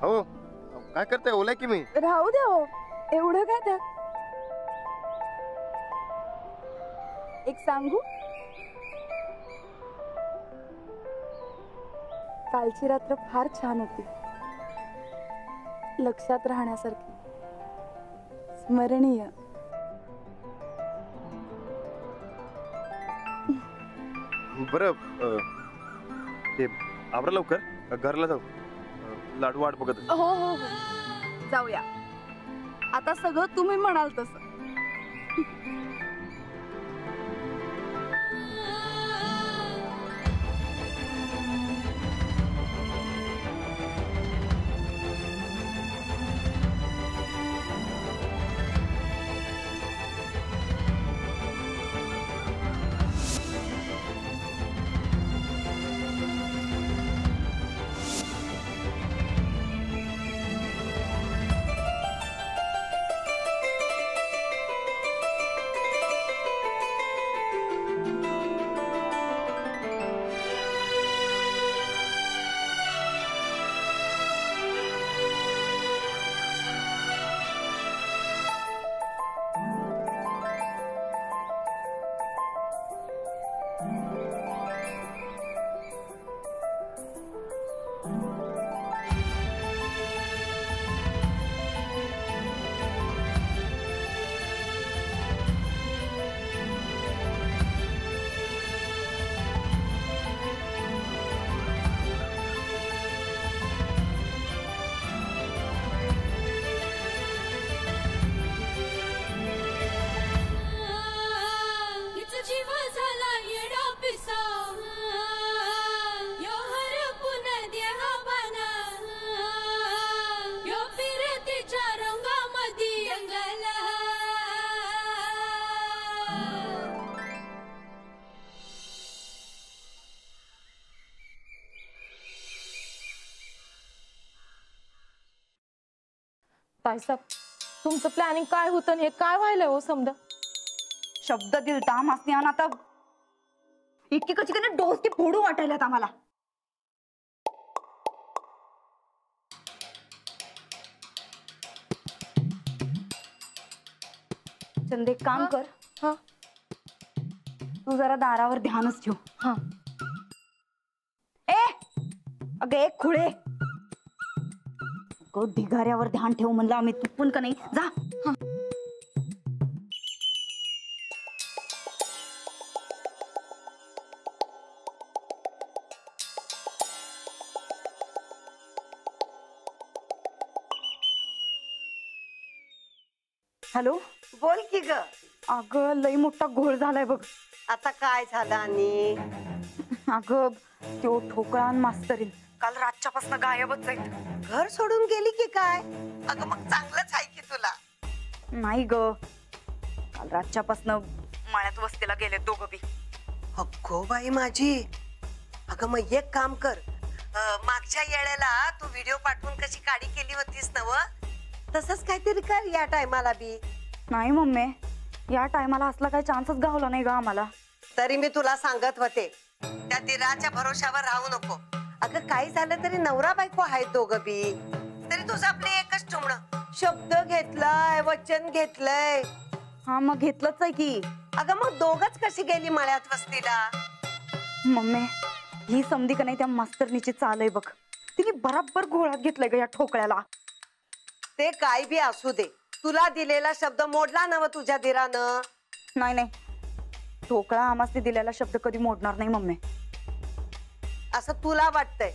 हो काय करताय? ओलाय की मी. राहू द्या हो, एवढं काय त्यात. एक सांगू, कालची रात्र फार छान होती, लक्षात राहण्यासारखी, स्मरणीय. बरं ते आवरा लवकर, घरला जाऊ. लाडू वाट बघत. हो हो हो, जाऊया. आता सगळं तुम्ही म्हणाल तसं. ताईसाहेब, तुमचं प्लॅनिंग काय होतं हे काय व्हायलंय हो समजा? शब्द दिलता मासनी आणि आता इतकी कशी काय डोस ती फोडू वाटायल्यात आम्हाला. चंदे काम कर. हा, तू जरा दारावर ध्यानच ठेव. हा. ए अगं एक खुळे, ढिगाऱ्यावर ध्यान ठेव म्हणलं आम्ही. तू पण का नाही जा. हा. हॅलो, बोल की ग. अगं लई मोठा घोळ झालाय बघ. आता काय झालं? आणि अगं तो ठोकळा मास्तरीन काल रातच्यापासून गायबच आहेत. घर सोडून गेली की काय? अगं मग चांगलंच आहे की तुला. नाही ग, काल रातच्यापासून माळ्यात वस्तीला गेले दोघं बी. अगो बाई माझी. अगं मग एक काम कर, मागच्या येळेला तू व्हिडिओ पाठवून कशी काडी केली होतीस नव, तसंच काहीतरी कर या टायमाला बी. नाही मम्मी, या टायमाला असला काही चान्सच गावला नाही ग आम्हाला. तरी मी तुला सांगत होते, त्या दिराच्या भरोशावर राहू नको. अगं काही झालं तरी नवरा बायको आहेत दोघं बी. तरी तुझं आपले एकच टुमणं, शब्द घेतलाय, वचन घेतलंय. हा मग घेतलंच आहे की. अगं मग दोघच कशी गेली मळ्यात वस्तीला? मम्मी ही समधी का नाही त्या मास्तरनीची चाल आहे बघ. तिने बराबर घोळात घेतलंय ग या ठोकळ्याला. ते काय बी असू दे, तुला दिलेला शब्द मोडला ना तुझ्या धीरानं. नाही नाही, ढोकळा आम्हाला दिलेला शब्द कधी मोडणार नाही मम्मी. असं तुला वाटतंय?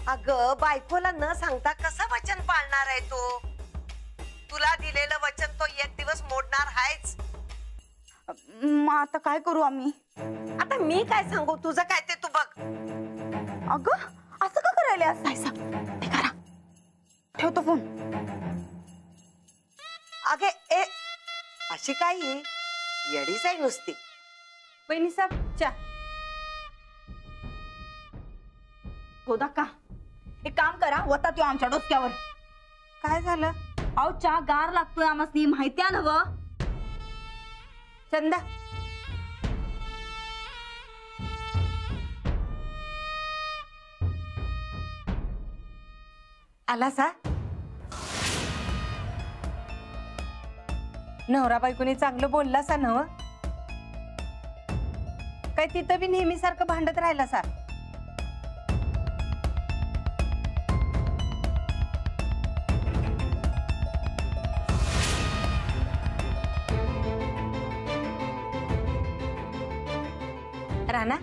अगं बायकोला न सांगता कसं वचन पाळणार आहे तो? तुला दिलेलं वचन तो एक दिवस मोडणार आहेच. मग आता काय करू आम्ही? आता मी काय सांगू, तुझं काय ते तू बघ. अगं असं का करायला असायचा? ते करा, ठेवतो फोन. अगे ए, अशी काही येडीच आहे नुसती. वहिनी साहेब चा हो का? एक काम करा, वता त्यो आमच्या डोक्यावर. काय झालं? अहो चहा गार लागतोय आम्हाला, माहिती आहे ना व? चंदा आला सा? नवरा बायकोनी चांगलं बोलला सा नव? काय तिथं बी नेहमी सारखं भांडत राहिला सा? राणा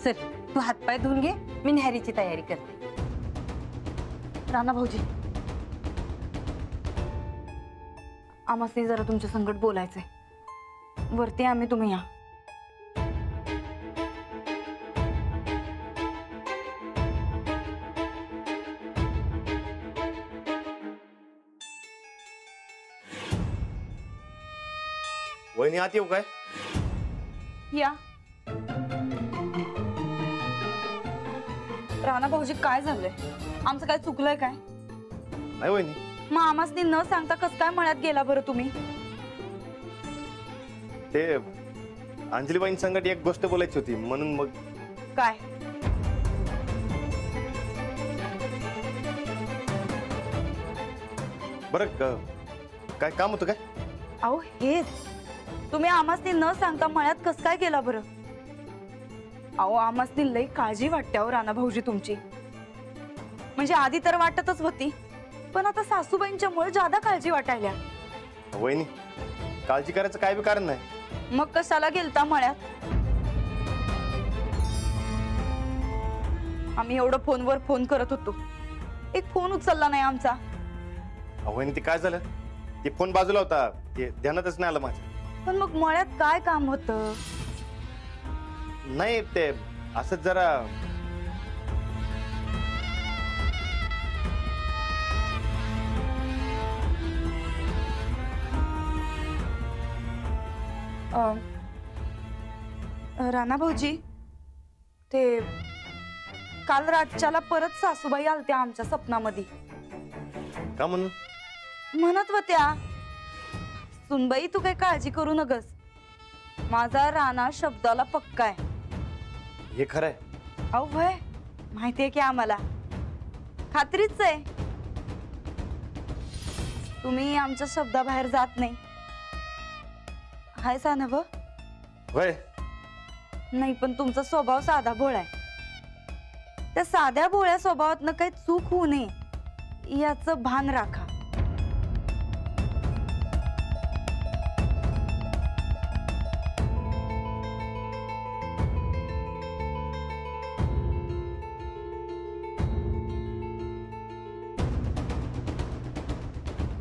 चल, तू हातपाय धुवून घे, मी न्याहारीची तयारी करते. राणा भाऊजी, आम्हाला जरा तुमच्या संकट बोलायचंय. वरती आम्ही, तुम्ही या. वहिनी आत येऊ काय? या. राणा भाऊजी काय झालंय? आमचं काय चुकलंय काय? नाही वहिनी, मग आम्हाला न सांगता कस काय मळ्यात गेला बरं तुम्ही? ते अंजलीबाईं संगत एक गोष्ट बोलायची होती म्हणून. मग काय? बरं काय काम होतं काय? अहो हेच, तुम्ही आम्हाला न सांगता मळ्यात कस काय गेला बरं? अहो आम्हाला लई काळजी वाटते अहो राणा भाऊजी तुमची. म्हणजे आधी तर वाटतच होती, पण आता सासूबाईंच्यामुळे ज्यादा काळजी वाटायला. वहिनी, काळजी करायचं काय बी कारण नाही. मग कशाला गेलता मळ्यात? आम्ही एवढं फोनवर फोन करत होतो, एक फोन उचलला नाही आमचा. वहिनी ते काय झालं, ते फोन बाजूला होता, ते ध्यानातच नाही आलं माझ्या. पण मग मळ्यात काय काम होतं? नाही ते असंच जरा. राणा भाऊजी, ते काल रातच्याला परत सासूबाई आलत्या आमच्या स्वप्नामध्ये. का म्हणून? म्हणत होत्या, सुनबाई तू काही काळजी करू नगस, माझा राणा शब्दाला पक्का आहे. हे खरंय? अहो भय माहितीये की आम्हाला, खात्रीच आहे. तुम्ही आमच्या शब्दाबाहेर जात नाही, हाय सा नव? होय. नाही, पण तुमचा स्वभाव साधा भोळा आहे. त्या साध्या भोळ्या स्वभावातनं काही चूक होऊ नये याचं भान राखा.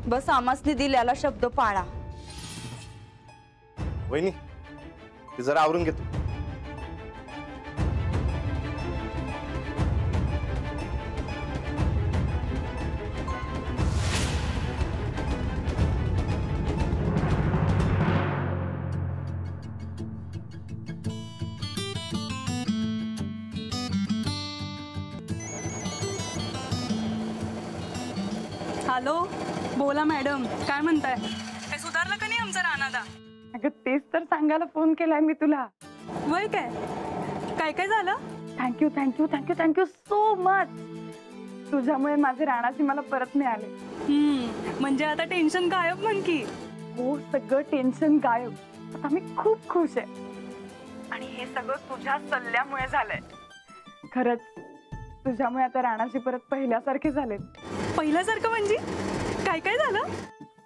बस आमासनी दिलेला शब्द पाळा. वहिनी ते जरा आवरून घेतो. हॅलो, बोला मॅडम, काय म्हणताय? काय सुधारलं का नाही आमचा राणादा? अगं तेच तर सांगायला फोन केलाय मी तुला. वय काय काय काय झालं? Thank you thank you thank you thank you so much. तुझ्यामुळे माझे राणाची मला परत मिळाले. म्हणजे आता टेन्शन गायब म्हण की. हो, सगळं टेन्शन गायब. आता मी खूप खुश आहे आणि हे सगळं तुझ्या सल्ल्यामुळे झालंय. खरंच तुझ्यामुळे आता राणाची परत पहिल्यासारखे झाले. पहिल्यासारखं म्हणजे काय काय काय झालं?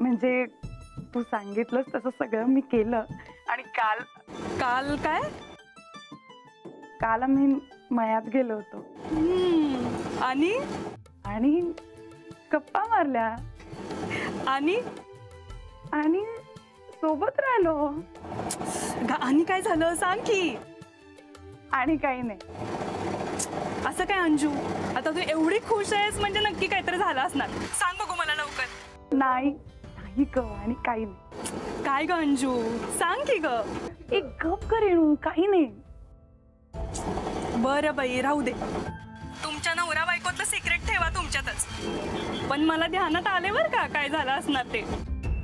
म्हणजे तू सांगितलंस तसं सगळं मी केलं आणि काल काल काय? काल आम्ही मयात गेलो होतो आणि आणि गप्पा मारल्या आणि आणि सोबत राहिलो आणि काय झालं सांग की. आणि काही नाही. असं काय अंजू, आता तू एवढी खुश आहेस म्हणजे नक्की काहीतरी झालं असणार. सांग बघू मला लवकर. नाही नाही ग आणि काही नाही. काय ग अंजू, सांग की ग. एक गप करेणू काही नाही. बरं बाई राहू दे, तुमच्या नवरा बायकोतलं सिक्रेट ठेवा तुमच्यातच. पण मला ध्यानात आले बर का काय झालं असणार ते.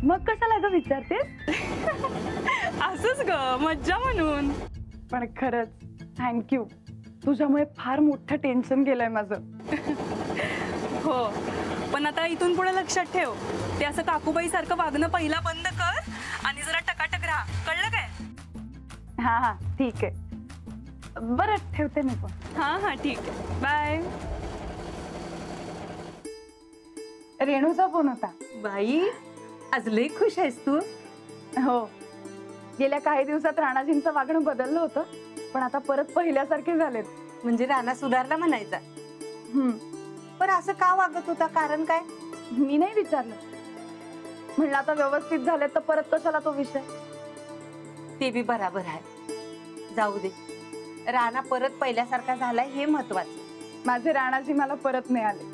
मग कशाला ग विचारतेस? असंच ग मज्जा म्हणून. पण खरंच थँक्यू, तुझ्यामुळे फार मोठं टेन्शन गेलंय माझं. हो, पण आता इथून पुढे लक्षात ठेव, ते असं काकूबाई सारखं वागणं पहिला बंद कर आणि जरा टकाटक राहा, कळलं काय? हा हा ठीक आहे. बरं ठेवते मी पण. हा हा ठीक आहे, बाय. रेणूचा फोन होता. बाई आज लई खुश आहेस तू. हो, गेल्या काही दिवसात राणाजींचं वागणं बदललं होतं, पण आता परत पहिल्यासारखे झालेत. म्हणजे राणा सुधारला म्हणायचा. पण असं का वागत होता, कारण काय? मी नाही विचारलं. म्हणलं आता व्यवस्थित झाले तर परत कशाला तो विषय. ते बी बराबर आहे. जाऊ दे, राणा परत पहिल्यासारखा झालाय हे महत्वाचं. माझे राणाजी मला परत मिळाले.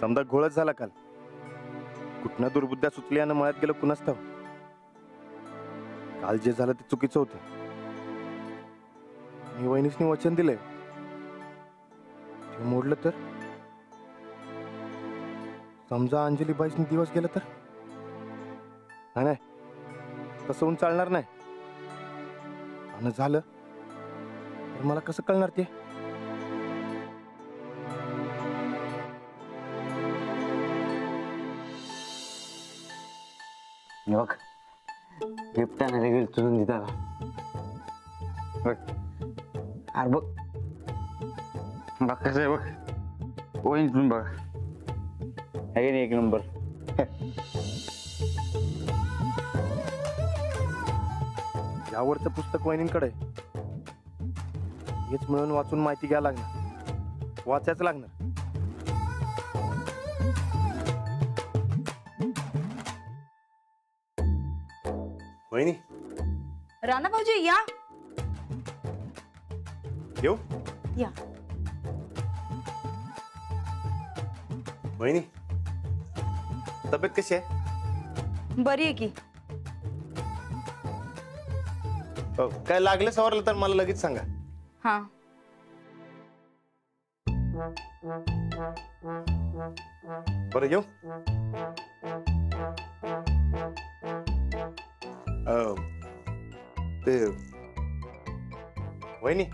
समजा घोळच झाला काल. कुठनं दुर्बुद्ध्या सुचल्यानं मळ्यात गेलं कुणाच ठाव. काल जे झालं ते चुकीचं होतं. मी वहिनीसनी वचन दिलंय, ते मोडलं तर. समजा अंजलीबाईसनी दिवस गेलं तर. नाही नाही, तसं होऊन चालणार नाही. आणि झालं तर मला कसं कळणार ते. बघ गिफ्ट आणायला गेलो तुझून नंदिताला. बघ अरे बघ बघ कसं आहे बघ. ओळी तुम्ही बघ, आहे नाही एक नंबर. यावरचं पुस्तक वहिनींकडे आहे. हेच मिळून वाचून माहिती घ्यायला लागणार, वाचायचं लागणार. वहिनी राणा भाऊजी या. येऊ. या. वहिनी तब्येत कशी आहे? बरी आहे की. काय लागलं सवारलं तर मला लगेच सांगा. हा बरं येऊ. ते वहिनी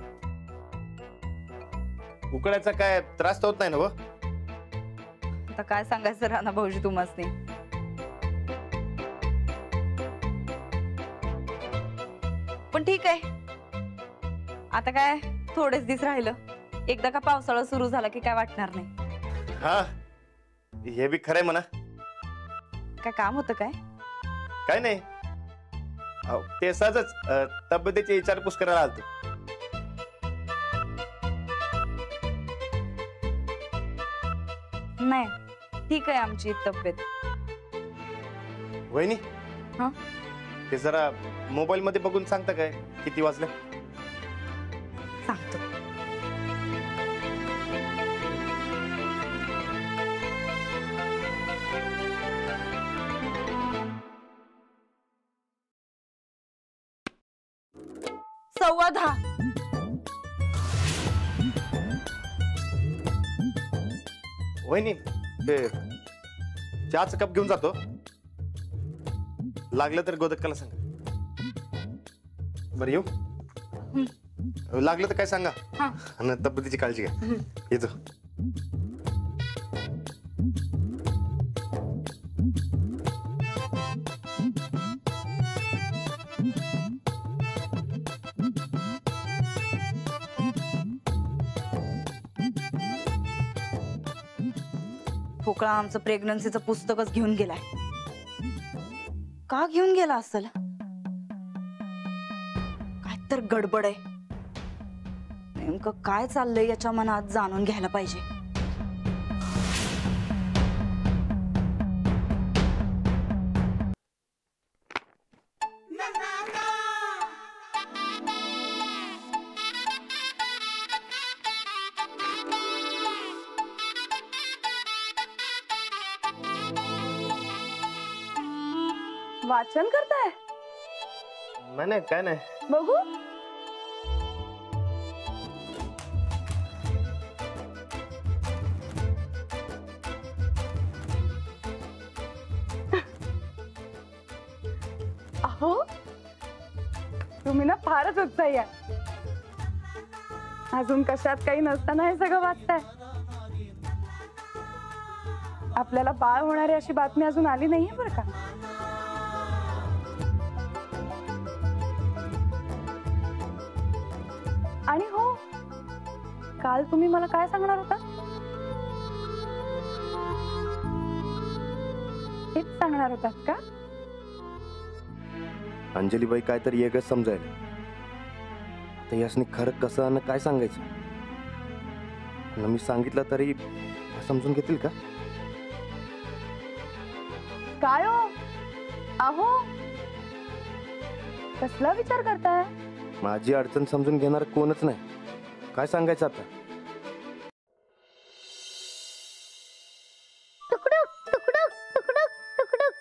उकळायचा काय त्रास तर होत नाही ना? व आता काय सांगायचं राणा भाऊजी तुम्हाला. पण ठीक आहे, आता काय थोडेच दिवस राहिलं. एकदा का पावसाळा सुरू झाला की काय वाटणार नाही. हा हे बी खरंय म्हणा. काय काम होतं काय? काय नाही, ते सहजच तब्येतीची विचारपूस करायला आलतो. नाही ठीक आहे आमची तब्येत. वहिनी हा? ते जरा मोबाईल मध्ये बघून सांगता काय किती वाजले? सांगतो. सव्वा 10. वहिनी ते चहाचा कप घेऊन जातो. लागलं तर गोदक्काला सांगा. बरं येऊ. लागलं तर काय सांगा. हा. आणि तब्येतीची काळजी घ्या. येतो. ठोकळा आमचं प्रेग्नन्सीचं पुस्तकच घेऊन गेलाय. का घेऊन गेला असेल? काय तर गडबड आहे. नेमकं काय चाललंय याच्या मनात जाणून घ्यायला पाहिजे. वाचन करताय? नाही काय नाही. बघू. अहो तुम्ही ना फारच उत्साही आहे. अजून कशात काही नसताना हे सगळं वाचताय. आपल्याला बाळ होणारी अशी बातमी अजून आली नाहीये बरं का. आणि हो, काल तुम्ही मला काय सांगणार होता? हेच सांगणार होतात का? अंजलीबाई काहीतरी वेगळंच समजायला. आता यासनी खरं कसं आणि काय सांगायचं? आणि मी सांगितलं तरी समजून घेतील का? काय हो? अहो कसला विचार करताय? माझी अडचण समजून घेणार कोणच नाही. काय सांगायचं आता? टुकडुक टुकडुक टुकडुक टुकडुक.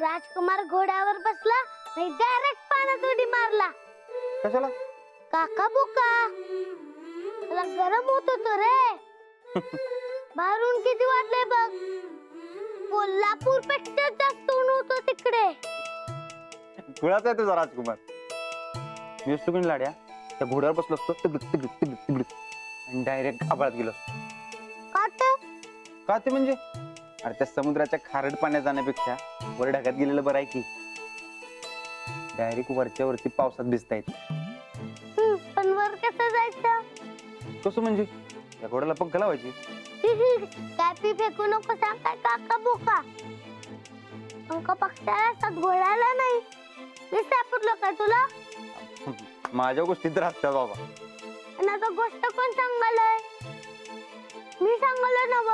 राजकुमार घोड्यावर बसला नाही डायरेक्ट पाण्यात उडी मारला. कशाला? काका बुका त्याला गरम होत होतो रे. बाहेरून किती वाटले बघ. कोल्हापूर पेक्षा जास्त ऊन होतं तिकडे. कुणाचा आहे तुझा राजकुमार? मी असतो की लाड्या त्या घोड्यावर बसलो असतो आणि डायरेक्ट आभाळात गेलो असतो. का ते म्हणजे अरे त्या समुद्राच्या खारट पाण्यात जाण्यापेक्षा वर ढगात गेलेलं बरं आहे की. डायरेक्ट वरच्या वरती पावसात भिजता येत. पण वर कसं जायचं? कसं म्हणजे? त्या घोड्याला पंख लावायची. कॅपी फेकू नको सांगताय काका बोका. पंख पक्षाला घोड्याला नाही. मी सापडलो काय तुला? माझ्या गोष्टी तर असतात बाबा. आणि आता गोष्ट कोण सांगालय? मी सांगलो ना व.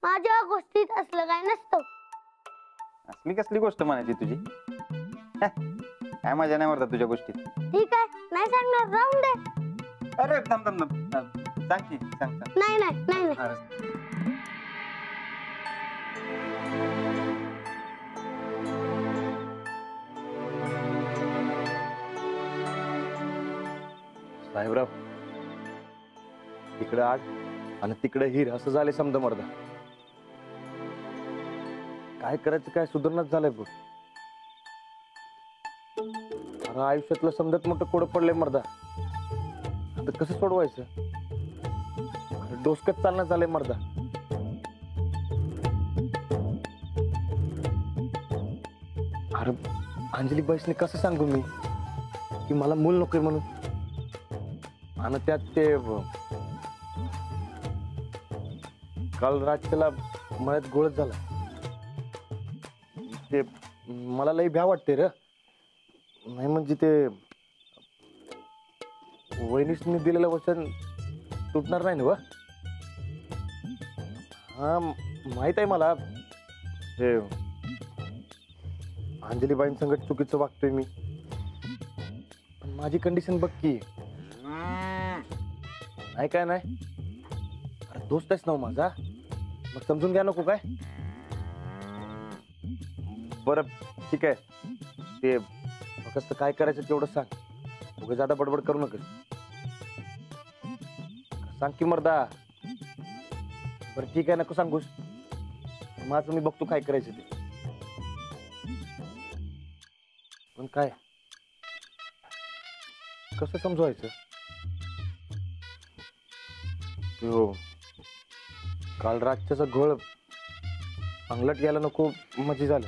माझ्या गोष्टीत असलं काय नसतं. असली कसली गोष्ट म्हणायची तुझी? काय मजा नाही मारता तुझ्या गोष्टीत. ठीक आहे नाही सांगणार राहून दे. अरे थांब थांब थांब सांग की सांग सांग. नाही नाही नाही नाही. अरे साहेबराव इकडे आग आणि तिकडे हिर असं झाले समजा मर्दा. काय करायचं काय सुधारणाच झालंय बघ. अरे आयुष्यातलं समजत मोठं कोड पडलंय मर्दा. आता कसं सोडवायचं? अरे डोसकत चालणं झालंय मर्दा. अरे अंजली बाईसने कसं सांगू मी की मला मूल नकोय म्हणून. आणि त्यात ते काल रात्रीला मळ्यात गोळच झाला. ते मला लई भ्या वाटते रे. नाही म्हणजे ते वहिनीसनी दिलेलं वचन तुटणार नाही ना? हा माहित आहे मला. हे अंजलीबाईंसंगत चुकीचं वागतोय मी. पण माझी कंडिशन बघ की. नाही काय नाही. अरे दोस्त आहेस ना माझा. मग समजून घ्या नको काय? बरं ठीक आहे. ते फक्त काय करायचं तेवढं सांग. उगाच जादा बडबड करू नका. सांग की मर्दा. बरं ठीक आहे नको सांगूस. माझं मी बघतो काय करायचं ते. पण काय कसं समजवायचं? हो काल रातच्याचा घोळ अंगलट गेला नको म्हणजे झालं.